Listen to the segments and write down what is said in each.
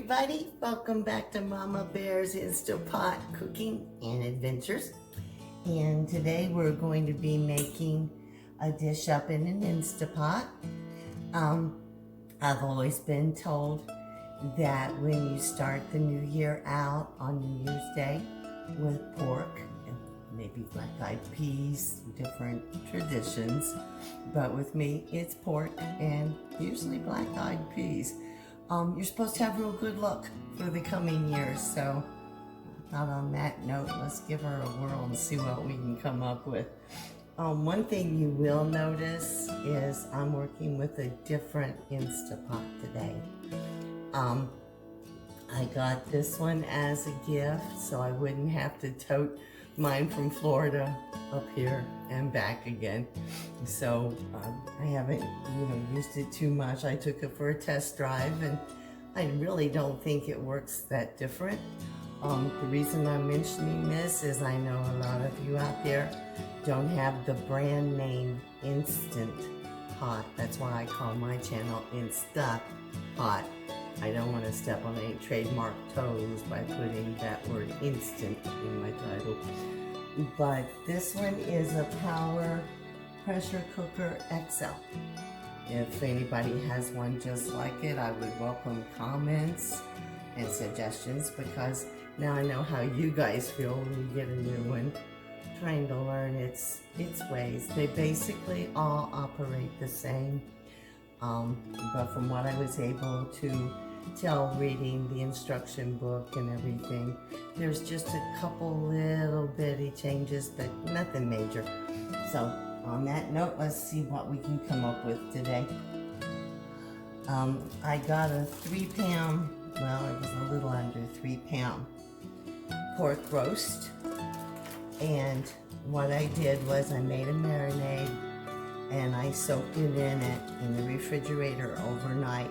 everybody, welcome back to Mama Bear's Instapot cooking and adventures. And today we're going to be making a dish up in an Instapot. I've always been told that when you start the new year out on New Year's Day with pork and maybe black-eyed peas, different traditions, but with me it's pork and usually black-eyed peas. You're supposed to have real good luck for the coming years, so I thought on that note, let's give her a whirl and see what we can come up with. One thing you will notice is I'm working with a different Instapot today. I got this one as a gift, so I wouldn't have to tote mine from Florida up here and back again. So I haven't used it too much. I took it for a test drive and I really don't think it works that different. The reason I'm mentioning this is I know a lot of you out there don't have the brand name Instant Pot. That's why I call my channel Instapot. I don't want to step on any trademark toes by putting that word instant in my title. But this one is a Power Pressure Cooker XL. If anybody has one just like it, I would welcome comments and suggestions, because now I know how you guys feel when you get a new one. Trying to learn its ways. They basically all operate the same. But from what I was able to tell reading the instruction book and everything, there's just a couple little bitty changes, but nothing major. So on that note, let's see what we can come up with today. I got a 3-pound, well, it was a little under 3-pound pork roast. And what I did was I made a marinade and I soaked it in the refrigerator overnight.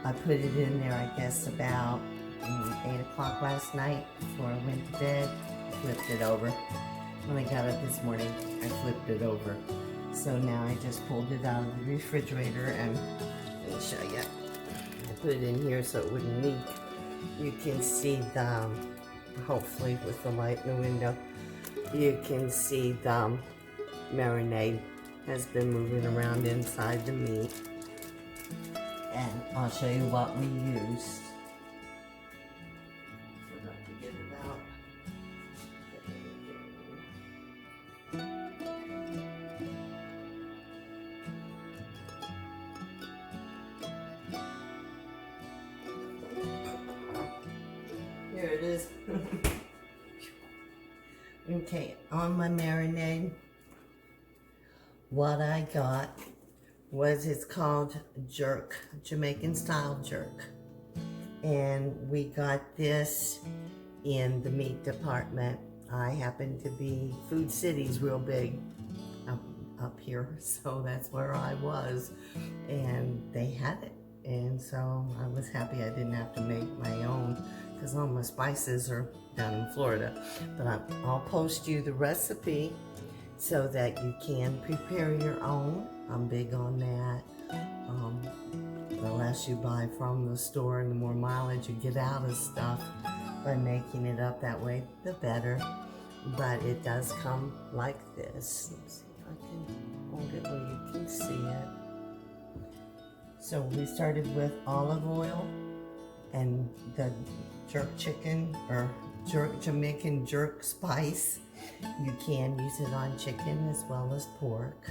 I put it in there, I guess, about 8 o'clock last night before I went to bed. Flipped it over. When I got up this morning, I flipped it over. So now I just pulled it out of the refrigerator and let me show you. I put it in here so it wouldn't leak. You can see the, hopefully with the light in the window, you can see the marinade has been moving around inside the meat. And I'll show you what we used. Forgot to get it out. Here it is. Okay, on my marinade, what I got was, it's called jerk, Jamaican style jerk. And we got this in the meat department. I happen to be, Food City's real big up here, so that's where I was. And they had it. And so I was happy I didn't have to make my own, because all my spices are down in Florida. But I'll post you the recipe so that you can prepare your own. I'm big on that. The less you buy from the store and the more mileage you get out of stuff by making it up that way, the better. But it does come like this. Let's see if I can hold it where you can see it. So we started with olive oil and the jerk chicken, or Jamaican Jerk Spice. You can use it on chicken as well as pork.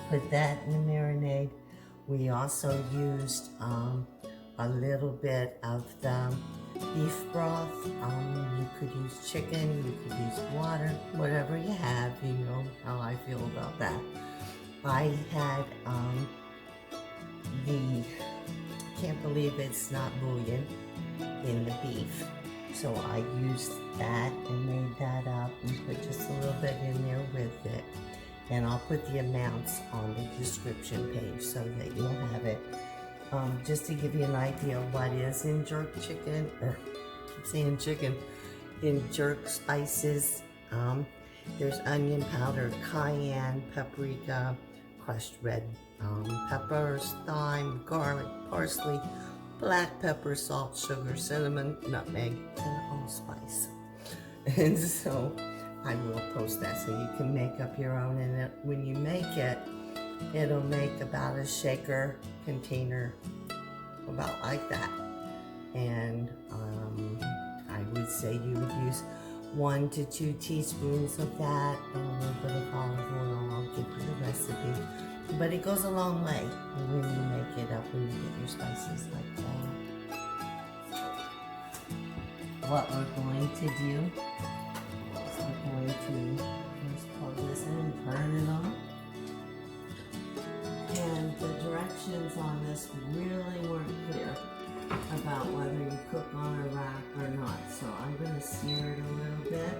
Put that in the marinade. We also used a little bit of the beef broth. You could use chicken, you could use water, whatever you have. You know how I feel about that. I had can't believe it's not bouillon in the beef. So I used that and made that up and put just a little bit in there with it. And I'll put the amounts on the description page so that you'll have it. Just to give you an idea of what is in jerk chicken, or I'm saying chicken, in jerk spices. There's onion powder, cayenne, paprika, crushed red peppers, thyme, garlic, parsley, black pepper, salt, sugar, cinnamon, nutmeg, and allspice. And so I will post that so you can make up your own. And when you make it, it'll make about a shaker container, about like that. And I would say you would use 1 to 2 teaspoons of that and a little bit of olive oil. I'll give you the recipe. But it goes a long way when you make it up, when you get your spices like that. What we're going to do is we're going to first plug this in and turn it on. And the directions on this really weren't clear about whether you cook on a rack or not. So I'm going to sear it a little bit,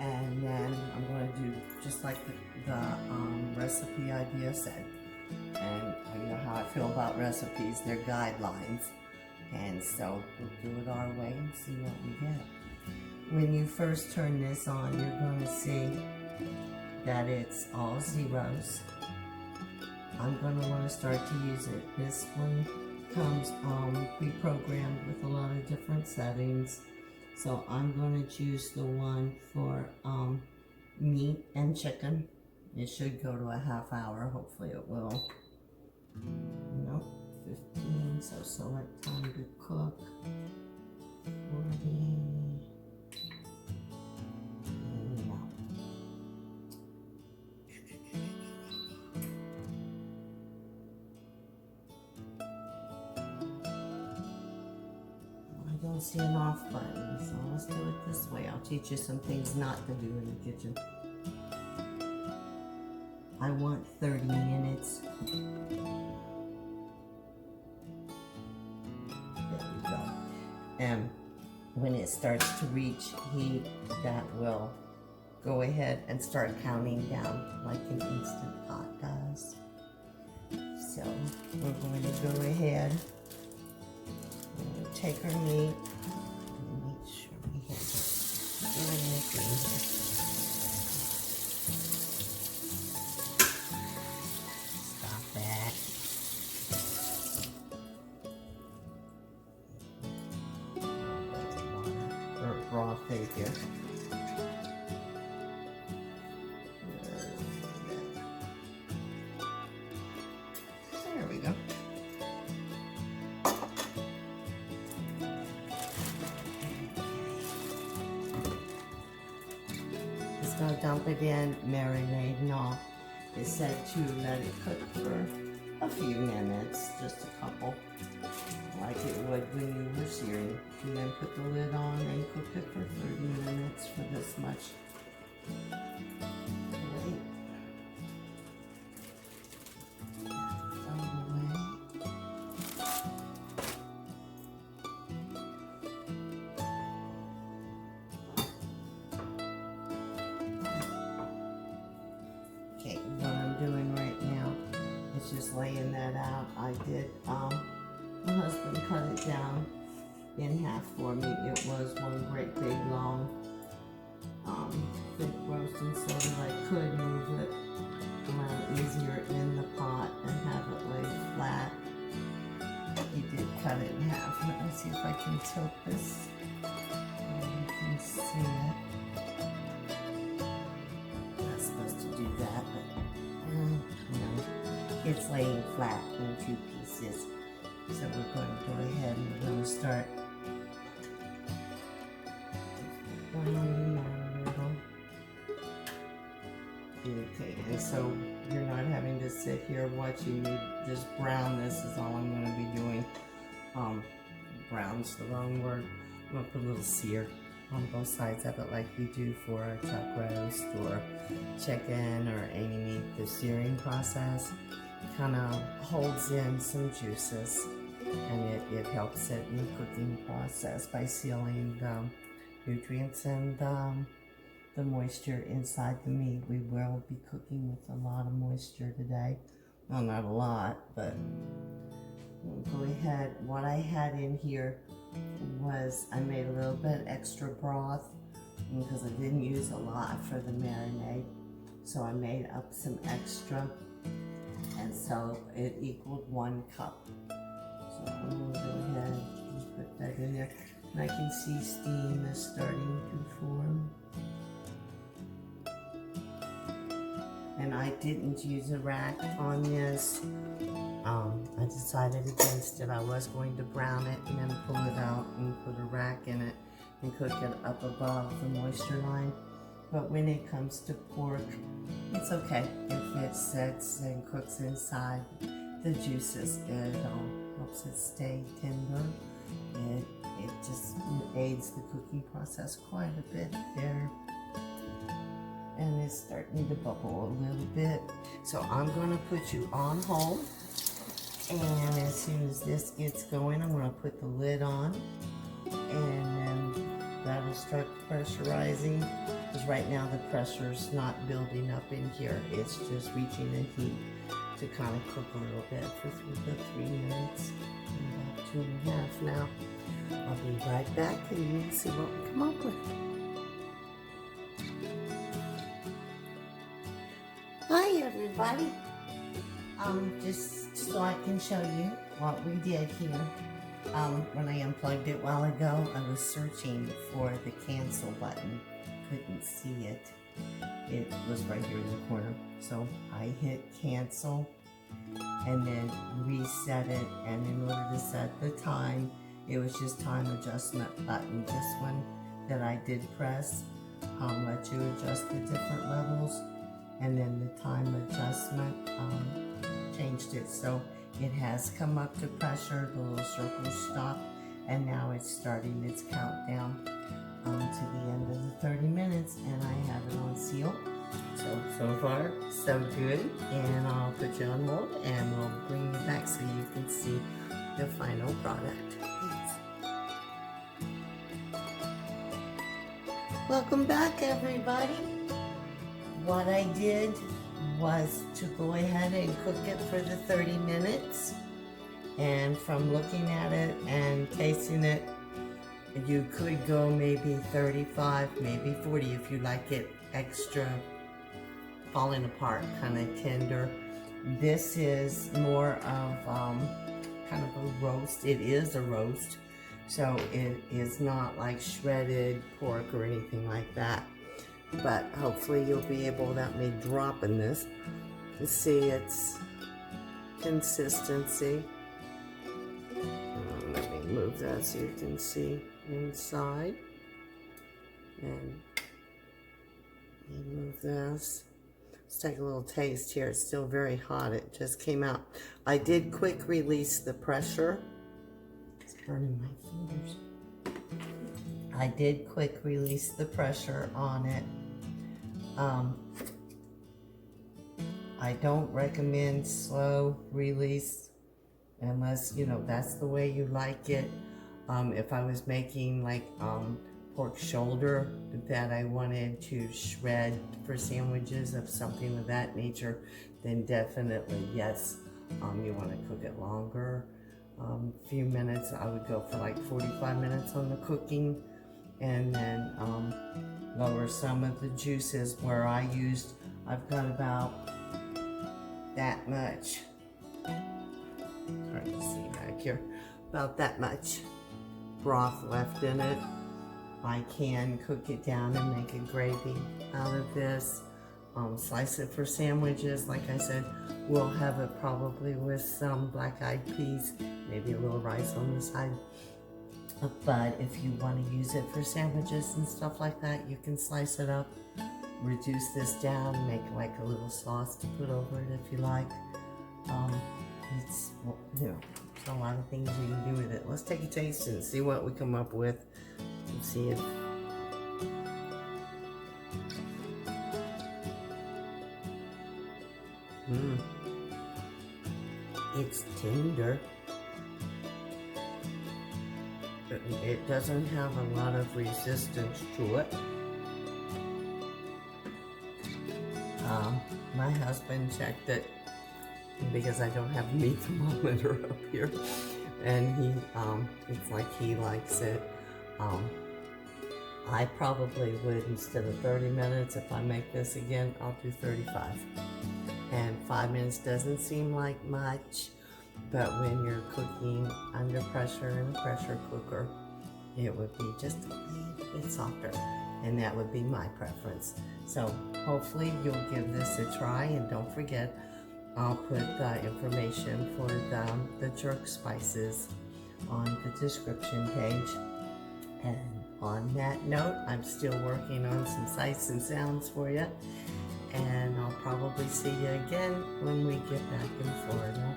and then I'm going to do just like the recipe idea said. And you know how I feel about recipes, they're guidelines. And so we'll do it our way and see what we get. When you first turn this on, you're going to see that it's all zeros. I'm going to want to start to use it. This one comes pre-programmed with a lot of different settings. So I'm going to choose the one for meat and chicken. It should go to a ½ hour. Hopefully it will. Nope, 15. So select time to cook. 40. No. I don't see an off button, so let's do it this way. I'll teach you some things not to do in the kitchen. I want 30 minutes. There we go. And when it starts to reach heat, that will go ahead and start counting down like an Instant Pot does. So we're going to go ahead and take our meat and make sure we have everything here. Stop that. Or broth here. There we go. Just gonna dump it in, marinade and all. It's set to let it cook for a few minutes, just a couple, like it would when you were searing. And then put the lid on and cook it for 30 minutes for this much. Great. Okay, what I'm doing right now is just laying that out. I did, my husband cut it down in half for me. It was one great big long thick roasting so that I could move it around easier in the pot and have it lay flat. He did cut it in half. Let me see if I can tilt this so you can see it. Not supposed to do that, but no, it's laying flat in 2 pieces. So we're going to go ahead and we're going to start browning that a little. Okay, and so you're not having to sit here watching me just brown. This is all I'm going to be doing. Brown's the wrong word. I'm going to put a little sear on both sides of it like we do for a chuck roast or chicken or any meat. The searing process kind of holds in some juices, and it helps it in the cooking process by sealing the nutrients and the moisture inside the meat. We will be cooking with a lot of moisture today. Well, not a lot, but we'll go ahead. What I had in here was I made a little bit extra broth because I didn't use a lot for the marinade. So I made up some extra, and so it equaled 1 cup. So So I'm going to go ahead and put that in there. And I can see steam is starting to form. And I didn't use a rack on this. I decided against it. I was going to brown it and then pull it out and put a rack in it and cook it up above the moisture line. But when it comes to pork, it's okay if it sits and cooks inside the juices. It helps it stay tender. It just aids the cooking process quite a bit there. And it's starting to bubble a little bit. So I'm gonna put you on hold. And as soon as this gets going, I'm gonna put the lid on. And then that'll start pressurizing. Because right now the pressure's not building up in here. It's just reaching the heat to kind of cook a little bit for about 3 minutes. About 2.5 now. I'll be right back and you'll see what we come up with. Hi everybody. Just so I can show you what we did here. When I unplugged it a while ago, I was searching for the cancel button. Couldn't see it. It was right here in the corner. So I hit cancel and then reset it. And in order to set the time, it was just time adjustment button. This one that I did press let you adjust the different levels. And then the time adjustment changed it. So it has come up to pressure, the little circles stopped, and now it's starting its countdown to the end of the 30 minutes, and I have it on seal. So far, so good. And I'll put you on hold, and we'll bring you back so you can see the final product. Welcome back, everybody. What I did was to go ahead and cook it for the 30 minutes. And from looking at it and tasting it, you could go maybe 35, maybe 40 if you like it extra falling apart, kind of tender. This is more of kind of a roast. It is a roast, so it is not like shredded pork or anything like that. But hopefully you'll be able, without me dropping this, to see its consistency. Let me move that so you can see inside. And move this. Let's take a little taste here. It's still very hot. It just came out. I did quick release the pressure. It's burning my fingers. I did quick release the pressure on it. I don't recommend slow release unless, you know, that's the way you like it. If I was making like pork shoulder that I wanted to shred for sandwiches of something of that nature, then definitely yes, you want to cook it longer. Few minutes. I would go for like 45 minutes on the cooking, and then lower some of the juices where I've got about that much, hard to see back here, about that much broth left in it. I can cook it down and make a gravy out of this, slice it for sandwiches. Like I said, we'll have it probably with some black-eyed peas, maybe a little rice on the side. But if you want to use it for sandwiches and stuff like that, you can slice it up, reduce this down, make like a little sauce to put over it if you like. It's, you know, there's a lot of things you can do with it. Let's take a taste and see what we come up with and see if it's tender. It doesn't have a lot of resistance to it. My husband checked it because I don't have a meat thermometer up here, and it's like he likes it. I probably would, instead of 30 minutes, if I make this again, I'll do 35. And 5 minutes doesn't seem like much, but when you're cooking under pressure in a pressure cooker, it would be just a little bit softer, and that would be my preference. So hopefully you'll give this a try, and don't forget, I'll put the information for the jerk spices on the description page. And on that note, I'm still working on some sights and sounds for you, and I'll probably see you again when we get back in Florida.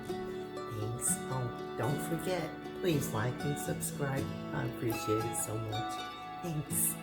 Thanks. Oh, don't forget, please like and subscribe. I appreciate it so much. Thanks.